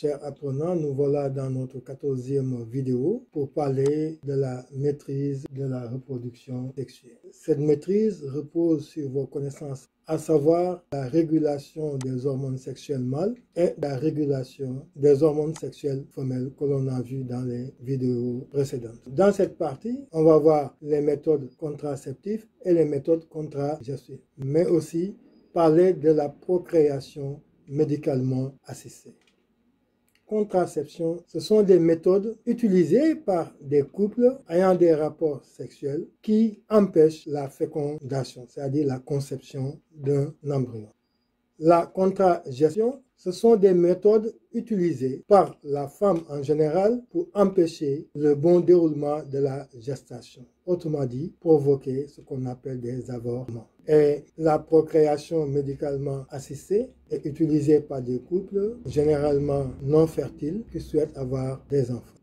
Chers apprenants, nous voilà dans notre 14e vidéo pour parler de la maîtrise de la reproduction sexuelle. Cette maîtrise repose sur vos connaissances, à savoir la régulation des hormones sexuelles mâles et la régulation des hormones sexuelles femelles que l'on a vu dans les vidéos précédentes. Dans cette partie, on va voir les méthodes contraceptives et les méthodes contragestives, mais aussi parler de la procréation médicalement assistée. Contraception, ce sont des méthodes utilisées par des couples ayant des rapports sexuels qui empêchent la fécondation, c'est-à-dire la conception d'un embryon. La contragestion, ce sont des méthodes utilisées par la femme en général pour empêcher le bon déroulement de la gestation. Autrement dit, provoquer ce qu'on appelle des avortements. Et la procréation médicalement assistée est utilisée par des couples généralement non fertiles qui souhaitent avoir des enfants.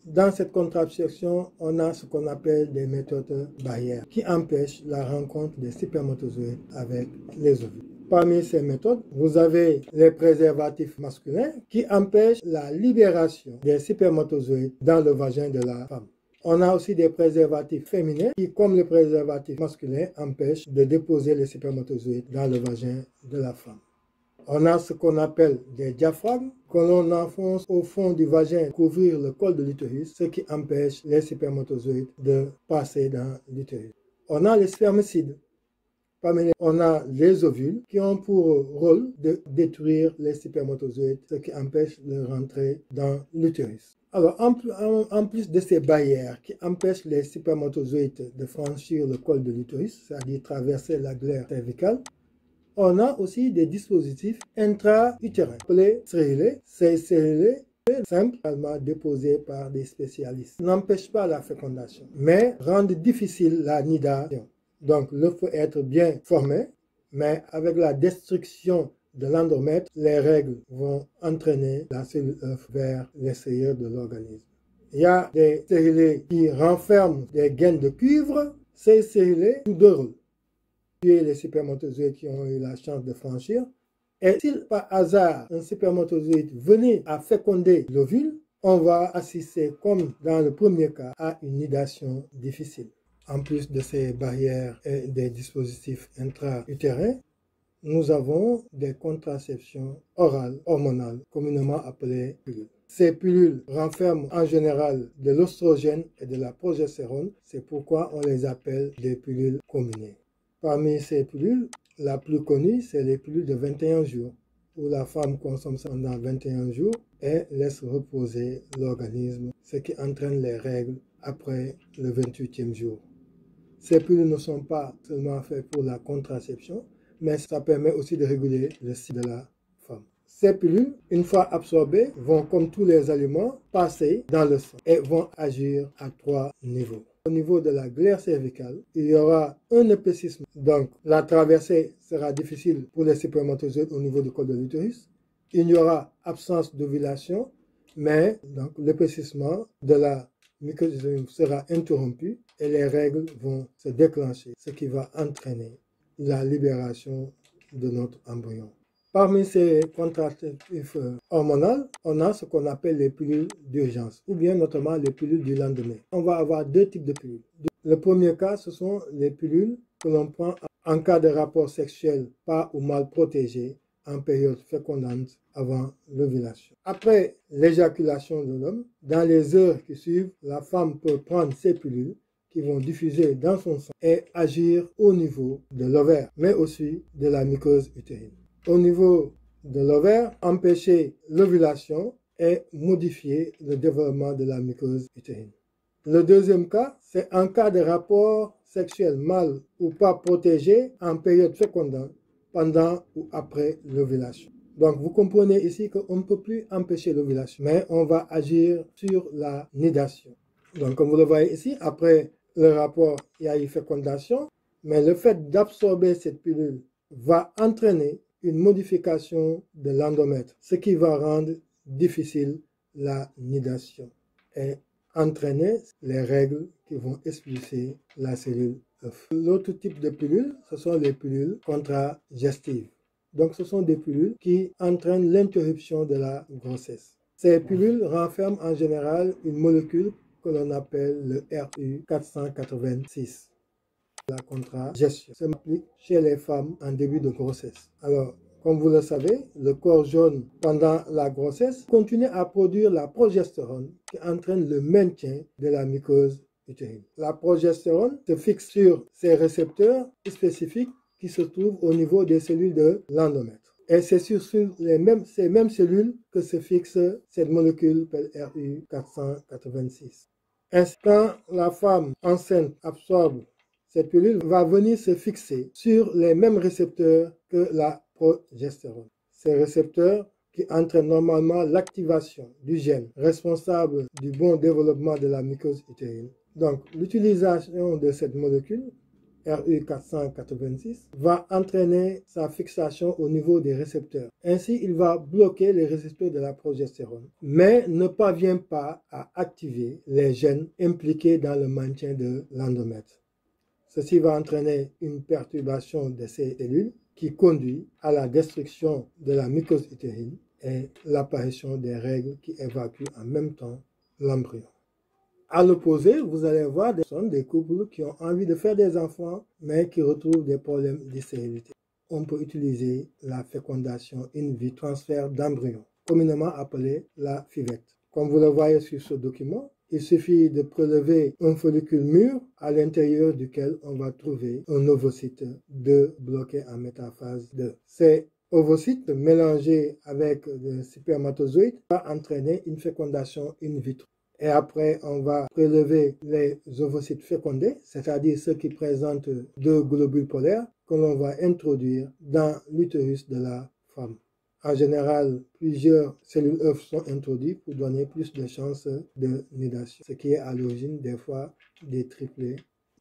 Dans cette contraception, on a ce qu'on appelle des méthodes barrières qui empêchent la rencontre des spermatozoïdes avec les ovules. Parmi ces méthodes, vous avez les préservatifs masculins qui empêchent la libération des spermatozoïdes dans le vagin de la femme. On a aussi des préservatifs féminins qui, comme le préservatif masculin, empêchent de déposer les spermatozoïdes dans le vagin de la femme. On a ce qu'on appelle des diaphragmes que l'on enfonce au fond du vagin, couvrir le col de l'utérus, ce qui empêche les spermatozoïdes de passer dans l'utérus. On a les spermicides. Parmi on a les ovules qui ont pour rôle de détruire les spermatozoïdes, ce qui empêche de rentrer dans l'utérus. Alors, en plus de ces barrières qui empêchent les spermatozoïdes de franchir le col de l'utérus, c'est-à-dire traverser la glaire cervicale, on a aussi des dispositifs intra-utérins appelés stérilet. Ces stérilet simplement déposés par des spécialistes n'empêchent pas la fécondation, mais rendent difficile la nidation. Donc, l'œuf peut être bien formé, mais avec la destruction de l'endomètre, les règles vont entraîner la cellule œuf vers l'extérieur de l'organisme. Il y a des stérilets qui renferment des gaines de cuivre. Ces stérilets jouent deux rôles. Tuer les spermatozoïdes qui ont eu la chance de franchir. Et si par hasard un spermatozoïde venait à féconder l'ovule, on va assister, comme dans le premier cas, à une nidation difficile. En plus de ces barrières et des dispositifs intra-utérins, nous avons des contraceptions orales, hormonales, communément appelées pilules. Ces pilules renferment en général de l'oestrogène et de la progestérone, c'est pourquoi on les appelle des pilules combinées. Parmi ces pilules, la plus connue, c'est les pilules de 21 jours, où la femme consomme ça pendant 21 jours et laisse reposer l'organisme, ce qui entraîne les règles après le 28e jour. Ces pilules ne sont pas seulement faites pour la contraception, mais ça permet aussi de réguler le cycle de la femme. Ces pilules, une fois absorbées, vont, comme tous les aliments, passer dans le sang et vont agir à 3 niveaux. Au niveau de la glaire cervicale, il y aura un épaississement. Donc, la traversée sera difficile pour les spermatozoïdes au niveau du col de l'utérus. Il y aura absence d'ovulation, mais l'épaississement de la muqueuse sera interrompu et les règles vont se déclencher, ce qui va entraîner la libération de notre embryon. Parmi ces contraceptifs hormonaux, on a ce qu'on appelle les pilules d'urgence, ou bien notamment les pilules du lendemain. On va avoir deux types de pilules. Le premier cas, ce sont les pilules que l'on prend en cas de rapport sexuel pas ou mal protégé en période fécondante avant l'ovulation. Après l'éjaculation de l'homme, dans les heures qui suivent, la femme peut prendre ces pilules qui vont diffuser dans son sang et agir au niveau de l'ovaire, mais aussi de la muqueuse utérine. Au niveau de l'ovaire, empêcher l'ovulation et modifier le développement de la muqueuse utérine. Le deuxième cas, c'est en cas de rapport sexuel mâle ou pas protégé en période fécondante, pendant ou après l'ovulation. Donc, vous comprenez ici qu'on ne peut plus empêcher l'ovulation, mais on va agir sur la nidation. Donc, comme vous le voyez ici, après le rapport, il y a eu fécondation, mais le fait d'absorber cette pilule va entraîner une modification de l'endomètre, ce qui va rendre difficile la nidation et entraîner les règles qui vont expulser la cellule œuf. L'autre type de pilule, ce sont les pilules contragestives. Donc ce sont des pilules qui entraînent l'interruption de la grossesse. Ces pilules renferment en général une molécule que l'on appelle le RU486. La contragestion s'applique chez les femmes en début de grossesse. Alors, comme vous le savez, le corps jaune pendant la grossesse continue à produire la progestérone qui entraîne le maintien de la muqueuse utérine. La progestérone se fixe sur ces récepteurs spécifiques qui se trouvent au niveau des cellules de l'endomètre. Et c'est sur ces mêmes cellules que se fixe cette molécule RU486. Ainsi, quand la femme enceinte absorbe cette pilule, va venir se fixer sur les mêmes récepteurs que la progestérone. Ces récepteurs qui entraînent normalement l'activation du gène responsable du bon développement de la muqueuse utérine. Donc, l'utilisation de cette molécule RU486 va entraîner sa fixation au niveau des récepteurs. Ainsi, il va bloquer les récepteurs de la progestérone, mais ne parvient pas à activer les gènes impliqués dans le maintien de l'endomètre. Ceci va entraîner une perturbation de ces cellules qui conduit à la destruction de la muqueuse utérine et l'apparition des règles qui évacuent en même temps l'embryon. À l'opposé, vous allez voir des couples qui ont envie de faire des enfants, mais qui retrouvent des problèmes de stérilité. On peut utiliser la fécondation in vitro, transfert d'embryon, communément appelée la FIVET. Comme vous le voyez sur ce document, il suffit de prélever un follicule mûr à l'intérieur duquel on va trouver un ovocyte 2 bloqué en métaphase 2. Ces ovocytes mélangés avec le spermatozoïde va entraîner une fécondation in vitro. Et après, on va prélever les ovocytes fécondés, c'est-à-dire ceux qui présentent 2 globules polaires, que l'on va introduire dans l'utérus de la femme. En général, plusieurs cellules œufs sont introduites pour donner plus de chances de nidation, ce qui est à l'origine des fois des triplés.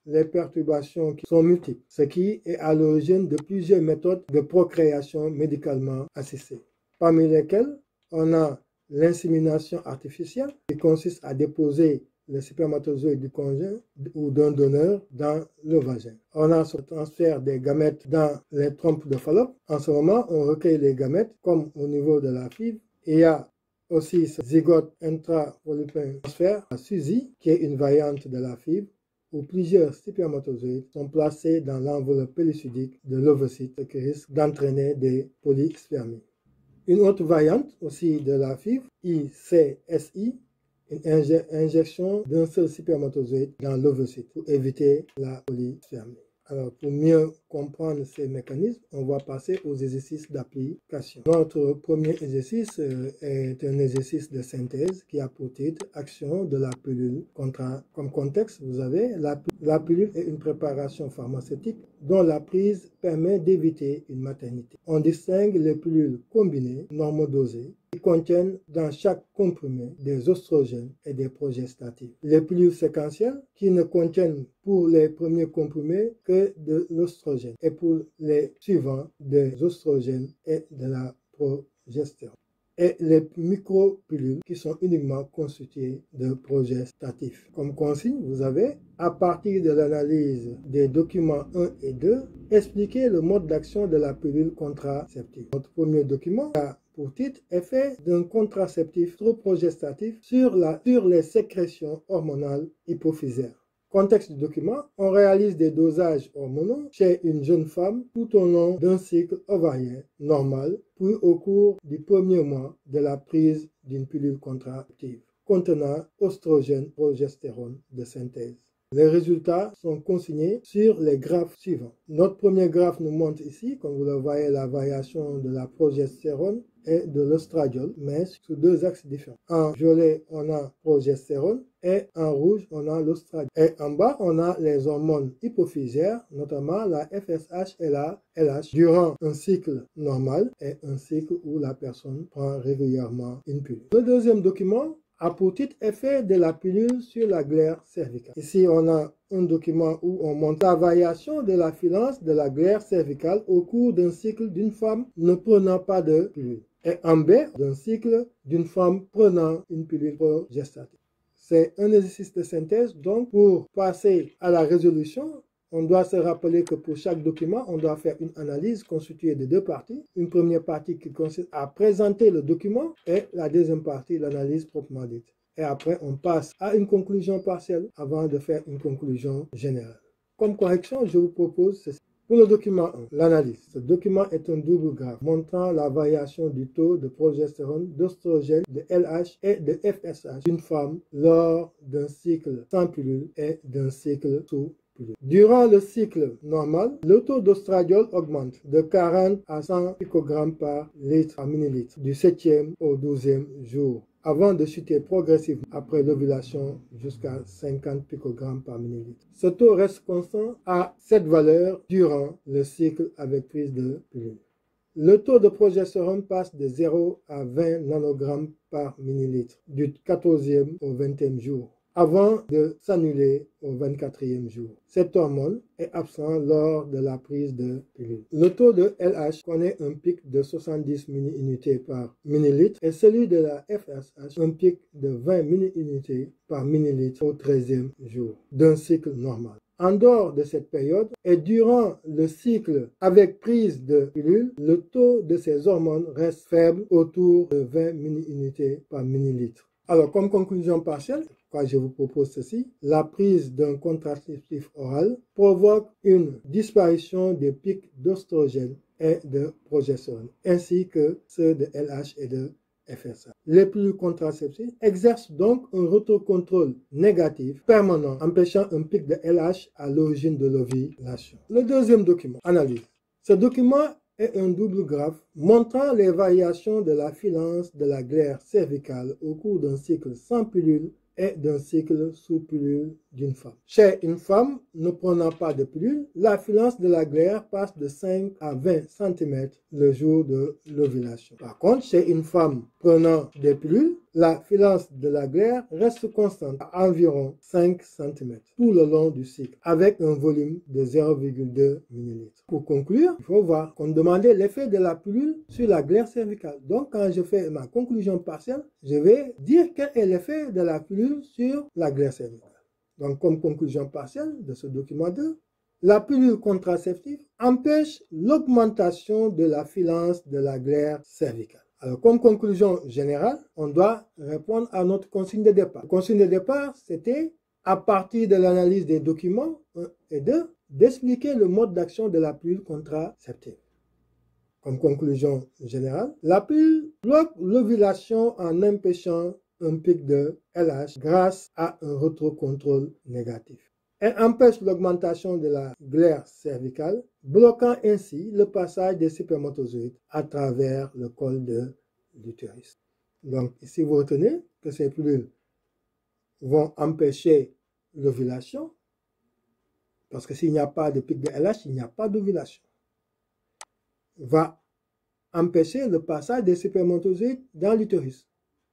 Les perturbations qui sont multiples, ce qui est à l'origine de plusieurs méthodes de procréation médicalement assistée, parmi lesquelles on a l'insémination artificielle qui consiste à déposer le spermatozoïde du conjoint ou d'un donneur dans le vagin. On a ce transfert des gamètes dans les trompes de Fallope. En ce moment, on recueille les gamètes comme au niveau de la FIV. Il y a aussi ce zygote intrapolypin transfert, la SUSI, qui est une variante de la FIV, où plusieurs spermatozoïdes sont placés dans l'enveloppe pellucidique de l'ovocyte, ce qui risque d'entraîner des polyspermies. Une autre variante aussi de la FIV, ICSI, une injection d'un seul spermatozoïde dans l'ovocyte pour éviter la polyspermie. Alors, pour mieux comprendre ces mécanismes, on va passer aux exercices d'application. Notre premier exercice est un exercice de synthèse qui a pour titre « Action de la pilule ». Comme contexte, vous avez la pilule est une préparation pharmaceutique dont la prise permet d'éviter une maternité. On distingue les pilules combinées, normodosées, qui contiennent dans chaque comprimé des oestrogènes et des progestatifs. Les pilules séquentielles qui ne contiennent pour les premiers comprimés que de l'oestrogène et pour les suivants des oestrogènes et de la progestérone. Et les micropilules qui sont uniquement constituées de progestatifs. Comme consigne, vous avez, à partir de l'analyse des documents 1 et 2, expliqué le mode d'action de la pilule contraceptive. Notre premier document a pour titre effet d'un contraceptif trop progestatif sur les sécrétions hormonales hypophysaires. Contexte du document, on réalise des dosages hormonaux chez une jeune femme tout au long d'un cycle ovarien normal, puis au cours du premier mois de la prise d'une pilule contraceptive contenant oestrogène progestérone de synthèse. Les résultats sont consignés sur les graphes suivants. Notre premier graphe nous montre ici, comme vous le voyez, la variation de la progestérone et de l'oestradiol, mais sous 2 axes différents. En violet, on a progestérone et en rouge, on a l'oestradiol. Et en bas, on a les hormones hypophysaires, notamment la FSH et la LH, durant un cycle normal et un cycle où la personne prend régulièrement une pilule. Le deuxième document a pour titre effet de la pilule sur la glaire cervicale. Ici, on a un document où on montre la variation de la filance de la glaire cervicale au cours d'un cycle d'une femme ne prenant pas de pilule. Et en B, d'un cycle d'une femme prenant une pilule progestative. C'est un exercice de synthèse, donc pour passer à la résolution, on doit se rappeler que pour chaque document, on doit faire une analyse constituée de deux parties. Une première partie qui consiste à présenter le document et la deuxième partie, l'analyse proprement dite. Et après, on passe à une conclusion partielle avant de faire une conclusion générale. Comme correction, je vous propose ceci. Pour le document 1, l'analyse. Ce document est un double graphe montrant la variation du taux de progestérone, d'oestrogène, de LH et de FSH d'une femme lors d'un cycle sans pilule et d'un cycle sous pilule. Durant le cycle normal, le taux d'ostradiol augmente de 40 à 100 picogrammes par litre à millilitre du 7e au 12e jour, avant de chuter progressivement après l'ovulation jusqu'à 50 picogrammes par millilitre. Ce taux reste constant à cette valeur durant le cycle avec prise de pilule. Le taux de progestérone passe de 0 à 20 nanogrammes par millilitre du 14e au 20e jour, avant de s'annuler au 24e jour. Cette hormone est absente lors de la prise de pilule. Le taux de LH connaît un pic de 70 mini-unités par millilitre et celui de la FSH un pic de 20 mini-unités par millilitre au 13e jour d'un cycle normal. En dehors de cette période et durant le cycle avec prise de pilule, le taux de ces hormones reste faible autour de 20 mini-unités par millilitre. Alors, comme conclusion partielle, je vous propose ceci. La prise d'un contraceptif oral provoque une disparition des pics d'oestrogène et de progestérone, ainsi que ceux de LH et de FSH. Les pilules contraceptives exercent donc un retrocontrôle négatif permanent, empêchant un pic de LH à l'origine de l'ovulation. Le deuxième document, analyse. Ce document est un double graphe montrant les variations de la filance de la glaire cervicale au cours d'un cycle sans pilule et d'un cycle sous pilule d'une femme. Chez une femme ne prenant pas de pilule, la filance de la glaire passe de 5 à 20 cm le jour de l'ovulation. Par contre, chez une femme prenant des pilules, la filance de la glaire reste constante à environ 5 cm tout le long du cycle, avec un volume de 0,2 ml. Pour conclure, il faut voir qu'on demandait l'effet de la pilule sur la glaire cervicale. Donc, quand je fais ma conclusion partielle, je vais dire quel est l'effet de la pilule sur la glaire cervicale. Donc, comme conclusion partielle de ce document 2, la pilule contraceptive empêche l'augmentation de la filance de la glaire cervicale. Alors, comme conclusion générale, on doit répondre à notre consigne de départ. La consigne de départ, c'était, à partir de l'analyse des documents 1 et 2, d'expliquer le mode d'action de la pilule contraceptive. Comme conclusion générale, la pilule bloque l'ovulation en empêchant un pic de LH grâce à un retrocontrôle négatif. Elle empêche l'augmentation de la glaire cervicale, bloquant ainsi le passage des spermatozoïdes à travers le col de l'utérus. Donc ici vous retenez que ces pilules vont empêcher l'ovulation, parce que s'il n'y a pas de pic de LH, il n'y a pas d'ovulation. Va empêcher le passage des spermatozoïdes dans l'utérus.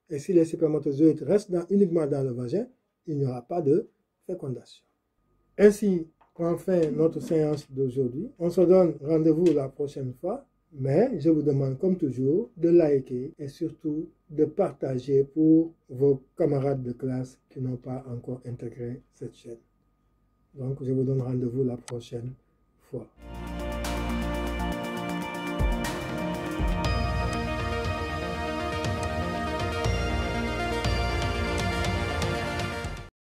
Et si les spermatozoïdes restent uniquement dans le vagin, il n'y aura pas de fécondation. Ainsi prend fin notre séance d'aujourd'hui. On se donne rendez-vous la prochaine fois, mais je vous demande comme toujours de liker et surtout de partager pour vos camarades de classe qui n'ont pas encore intégré cette chaîne. Donc je vous donne rendez-vous la prochaine fois.